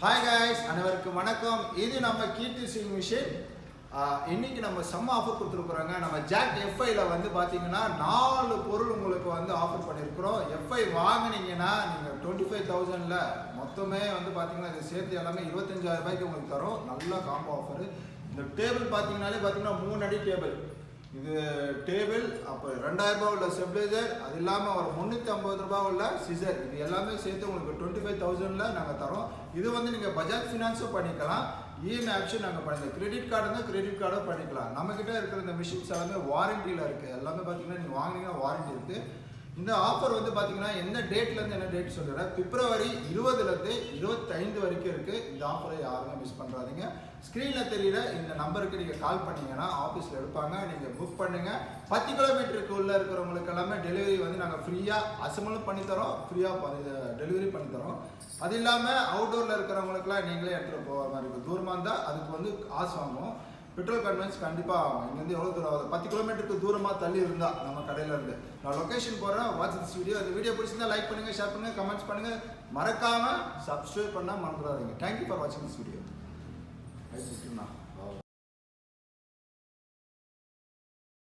Hi guys, அனைவருக்கும் வணக்கம். இது நம்ம கீர்த்தி சிங் மிஷின். இன்னைக்கு நம்ம செம்ம ஆஃபர் கொடுத்துருக்குறோங்க. நம்ம ஜாக் F5ல வந்து பார்த்தீங்கன்னா 4 பொருள் உங்களுக்கு வந்து ஆஃபர் பண்ணியிருக்கிறோம். F5 வாங்கினீங்கன்னா நீங்கள் 25,000ல் மொத்தமே வந்து பார்த்தீங்கன்னா இது சேர்த்து எல்லாமே 25,000 ரூபாய்க்கு உங்களுக்கு தரும். நல்ல காம்போ ஆஃபர். இந்த டேபிள் பார்த்தீங்கன்னாலே பார்த்தீங்கன்னா 3 அடி டேபிள். இது டேபிள், அப்போ 2000 ரூபாய் உள்ள ஸ்டெபிலைசர், அது இல்லாமல் ஒரு 350 ரூபாய் உள்ள சிசர், இது எல்லாமே சேர்த்து உங்களுக்கு 25,000ல் நாங்கள் தரோம். இது வந்து நீங்கள் பஜாஜ் ஃபினான்ஸும் பண்ணிக்கலாம், இஎம்ஐ ஆப்ஷன் நாங்கள் பண்ணிக்கலாம். கிரெடிட் கார்டு இருந்தால் கிரெடிட் கார்டும் பண்ணிக்கலாம். நம்மக்கிட்ட இருக்கிற இந்த மிஷின்ஸ் எல்லாமே வாரண்டியில் இருக்குது. எல்லாமே பார்த்தீங்கன்னா நீங்கள் வாங்கினீங்கன்னா வாரண்டி இருக்குது. இந்த ஆஃபர் வந்து பார்த்தீங்கன்னா என்ன டேட்லேருந்து என்ன டேட் சொல்கிறேன், பிப்ரவரி 20லேருந்து 25 வரைக்கும் இருக்குது. இந்த ஆஃபரை யாருமே மிஸ் பண்ணுறாதீங்க. ஸ்க்ரீனில் தெரியுற இந்த நம்பருக்கு நீங்கள் கால் பண்ணிங்கன்னா ஆஃபீஸில் எடுப்பாங்க. நீங்கள் புக் பண்ணுங்கள். 10 கிலோமீட்டருக்கு உள்ளே இருக்கிறவங்களுக்கு எல்லாமே டெலிவரி வந்து நாங்கள் ஃப்ரீயாக அசம்பளும் பண்ணித்தரோம், ஃப்ரீயாக டெலிவரி பண்ணித்தரோம். அது இல்லாமல் அவுட்டோரில் இருக்கிறவங்களுக்குலாம் நீங்களே எடுத்துகிட்டு போகிற மாதிரி இருக்குது. தூரமாக இருந்தால் அதுக்கு வந்து காசு வாங்குவோம். பெட்ரோல் கன்வென்ஸ் கண்டிப்பாக ஆகும். இங்கேருந்து எவ்வளோ தூரம் ஆகுது, 10 கிலோமீட்டருக்கு தூரமாக தள்ளி இருந்தால் நம்ம கடையிலேருந்து. நான் லொக்கேஷன் போடுறேன், வாட்ச் திஸ் வீடியோ. அந்த வீடியோ பிடிச்சிருந்தா லைக் பண்ணுங்கள், ஷேர் பண்ணுங்கள், கமெண்ட்ஸ் பண்ணுங்கள். மறக்காமல் சப்ஸ்கிரைப் பண்ணால் மறந்துடாதீங்க. தேங்க்யூ ஃபார் வாட்சிங் திஸ் வீடியோ.